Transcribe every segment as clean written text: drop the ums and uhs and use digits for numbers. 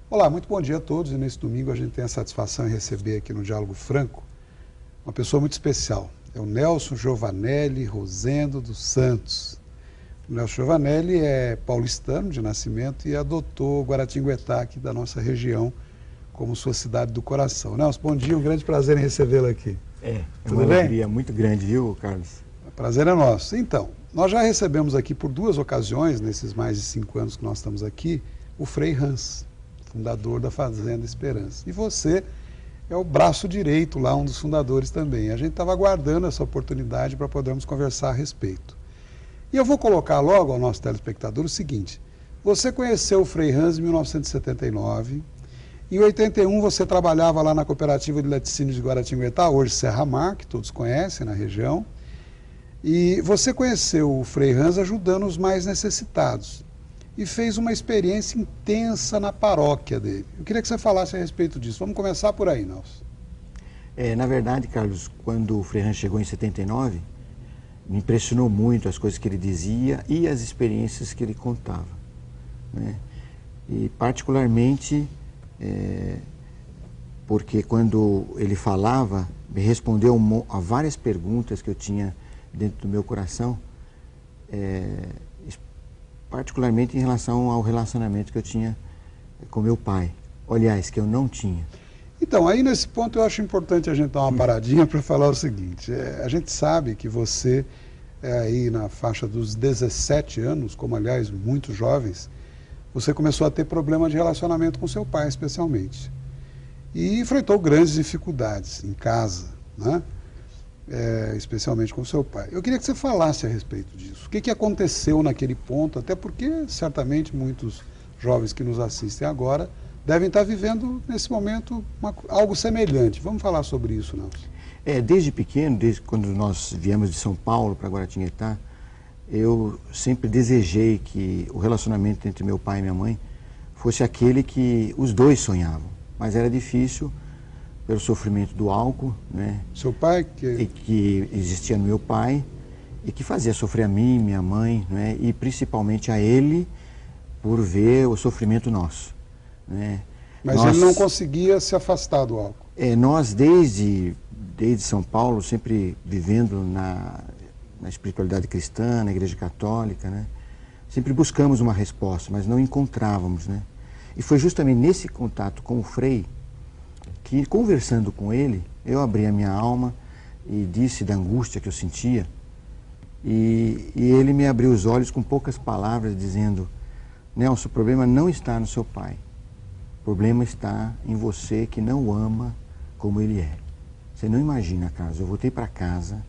Olá, muito bom dia a todos, e nesse domingo a gente tem a satisfação em receber aqui no Diálogo Franco uma pessoa muito especial. É o Nelson Giovanelli Rosendo dos Santos. O Nelson Giovanelli é paulistano de nascimento e adotou Guaratinguetá aqui da nossa região como sua cidade do coração. Nelson, bom dia, um grande prazer em recebê-lo aqui. É Tudo uma bem? alegria muito grande, viu, Carlos? O prazer é nosso. Então, nós já recebemos aqui por 2 ocasiões, nesses mais de 5 anos que nós estamos aqui, o Frei Hans, fundador da Fazenda Esperança. E você é o braço direito lá, um dos fundadores também. A gente estava aguardando essa oportunidade para podermos conversar a respeito. E eu vou colocar logo ao nosso telespectador o seguinte: você conheceu o Frei Hans em 1979, em 81 você trabalhava lá na Cooperativa de Laticínios de Guaratinguetá, hoje Serra Mar, que todos conhecem na região, e você conheceu o Frei Hans ajudando os mais necessitados e fez uma experiência intensa na paróquia dele. Eu queria que você falasse a respeito disso. Vamos começar por aí, Nelson. Na verdade, Carlos, quando o Frei Hans chegou em 79, me impressionou muito as coisas que ele dizia e as experiências que ele contava, né? E particularmente porque quando ele falava, me respondeu a várias perguntas que eu tinha dentro do meu coração, particularmente em relação ao relacionamento que eu tinha com meu pai. Aliás, que eu não tinha. Então, aí nesse ponto eu acho importante a gente dar uma paradinha para falar o seguinte: a gente sabe que você é aí na faixa dos 17 anos, como aliás muitos jovens, você começou a ter problema de relacionamento com seu pai especialmente. E enfrentou grandes dificuldades em casa, né? Especialmente com seu pai. Eu queria que você falasse a respeito disso. O que aconteceu naquele ponto, até porque certamente muitos jovens que nos assistem agora devem estar vivendo nesse momento algo semelhante. Vamos falar sobre isso, Nelson. Desde pequeno, desde quando nós viemos de São Paulo para Guaratinguetá, eu sempre desejei que o relacionamento entre meu pai e minha mãe fosse aquele que os dois sonhavam, mas era difícil pelo sofrimento do álcool, né? Seu pai que existia no meu pai e que fazia sofrer a mim, minha mãe, né? E principalmente a ele por ver o sofrimento nosso, né? Mas ele não conseguia se afastar do álcool. Nós desde São Paulo, sempre vivendo na espiritualidade cristã, na Igreja Católica, né? Sempre buscamos uma resposta, mas não encontrávamos, né? E foi justamente nesse contato com o Frei que, conversando com ele, eu abri a minha alma e disse da angústia que eu sentia, e ele me abriu os olhos com poucas palavras, dizendo: Nelson, o problema não está no seu pai, o problema está em você que não o ama como ele é. Você não imagina, Carlos, eu voltei para casa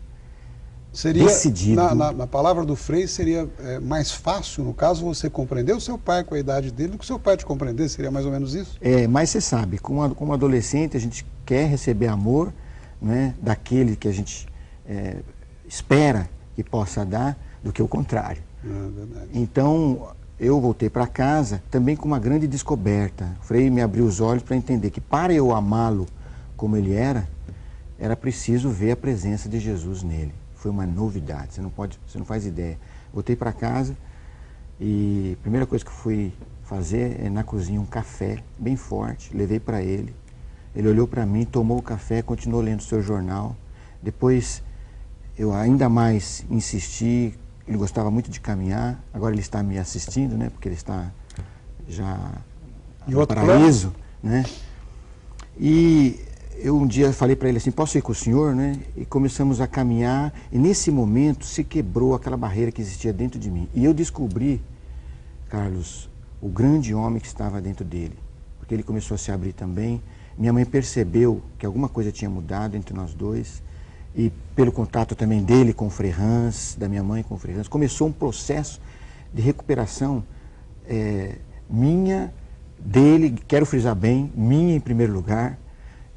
decidido. Na palavra do Frei, seria mais fácil, no caso, você compreender o seu pai com a idade dele do que o seu pai te compreender? Seria mais ou menos isso? Mas você sabe, como adolescente, a gente quer receber amor, né, daquele que a gente espera que possa dar, do que o contrário. Verdade. Então, eu voltei para casa também com uma grande descoberta. O Frei me abriu os olhos para entender que, para eu amá-lo como ele era preciso ver a presença de Jesus nele. Foi uma novidade, você não faz ideia. Voltei para casa e a primeira coisa que eu fui fazer é na cozinha um café bem forte, levei para ele. Ele olhou para mim, tomou o café, continuou lendo o seu jornal. Depois eu ainda mais insisti, ele gostava muito de caminhar, agora ele está me assistindo, né, porque ele está já no paraíso, né? E eu um dia falei para ele assim: posso ir com o senhor, né? E começamos a caminhar, e nesse momento se quebrou aquela barreira que existia dentro de mim. E eu descobri, Carlos, o grande homem que estava dentro dele, porque ele começou a se abrir também. Minha mãe percebeu que alguma coisa tinha mudado entre nós dois, e pelo contato também dele com o Frei Hans, da minha mãe com o Frei Hans, começou um processo de recuperação minha, dele, quero frisar bem, minha em primeiro lugar,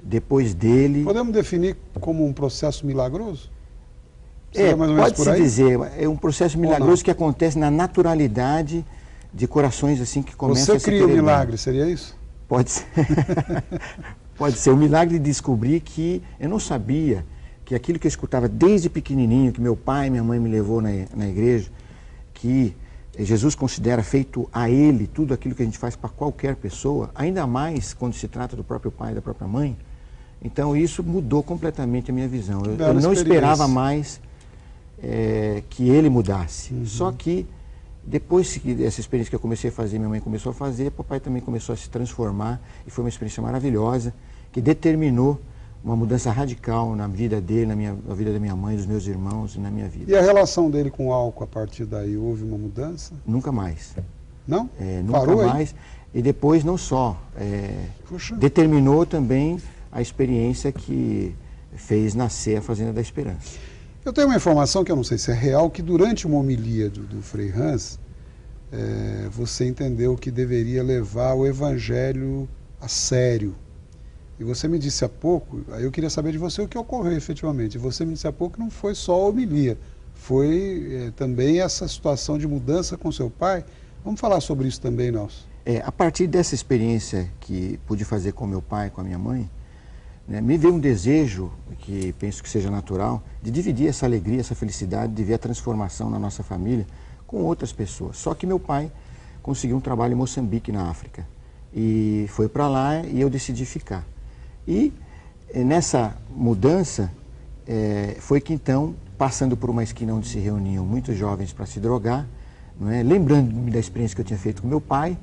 Depois dele... Podemos definir como um processo milagroso? Seria mais ou menos por Pode-se aí? dizer, é um processo milagroso que acontece na naturalidade de corações assim que começam a se Você cria o querer milagre, bem. seria isso? Pode ser. Pode ser. O milagre de descobrir que eu não sabia que aquilo que eu escutava desde pequenininho, que meu pai e minha mãe me levou na igreja, que Jesus considera feito a ele tudo aquilo que a gente faz para qualquer pessoa, ainda mais quando se trata do próprio pai e da própria mãe. Então isso mudou completamente a minha visão. Eu não esperava mais que ele mudasse. Só que depois dessa experiência que eu comecei a fazer, minha mãe começou a fazer, papai também começou a se transformar e foi uma experiência maravilhosa que determinou uma mudança radical na vida dele, na vida da minha mãe, dos meus irmãos e na minha vida. E a relação dele com o álcool a partir daí, houve uma mudança? Nunca mais. Não? Nunca Parou mais. Aí? E depois não só, determinou também a experiência que fez nascer a Fazenda da Esperança. Eu tenho uma informação que eu não sei se é real, que durante uma homilia do Frei Hans, você entendeu que deveria levar o Evangelho a sério. E você me disse há pouco, aí eu queria saber de você o que ocorreu efetivamente. E você me disse há pouco que não foi só a homilia, foi também essa situação de mudança com seu pai. Vamos falar sobre isso também, Nelson. A partir dessa experiência que pude fazer com meu pai, com a minha mãe, me veio um desejo, que penso que seja natural, de dividir essa alegria, essa felicidade, de ver a transformação na nossa família com outras pessoas. Só que meu pai conseguiu um trabalho em Moçambique, na África, e foi para lá e eu decidi ficar. E nessa mudança, foi que então, passando por uma esquina onde se reuniam muitos jovens para se drogar, lembrando-me da experiência que eu tinha feito com meu pai,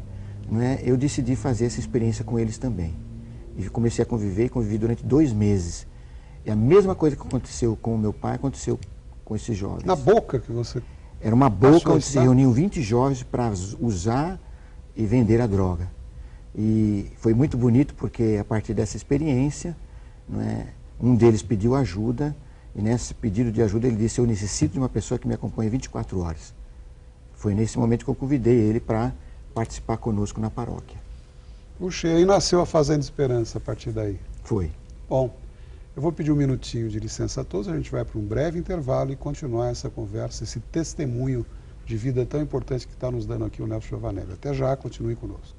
eu decidi fazer essa experiência com eles também. E comecei a conviver e convivi durante 2 meses. E a mesma coisa que aconteceu com o meu pai, aconteceu com esses jovens. Na boca que você... Era uma boca onde se reuniam 20 jovens para usar e vender a droga. E foi muito bonito porque a partir dessa experiência, um deles pediu ajuda e nesse pedido de ajuda ele disse: eu necessito de uma pessoa que me acompanhe 24 horas. Foi nesse momento que eu convidei ele para participar conosco na paróquia. Puxa, e aí nasceu a Fazenda Esperança a partir daí? Foi. Bom, eu vou pedir um minutinho de licença a todos, a gente vai para um breve intervalo e continuar essa conversa, esse testemunho de vida tão importante que está nos dando aqui o Nelson Giovanelli. Até já, continue conosco.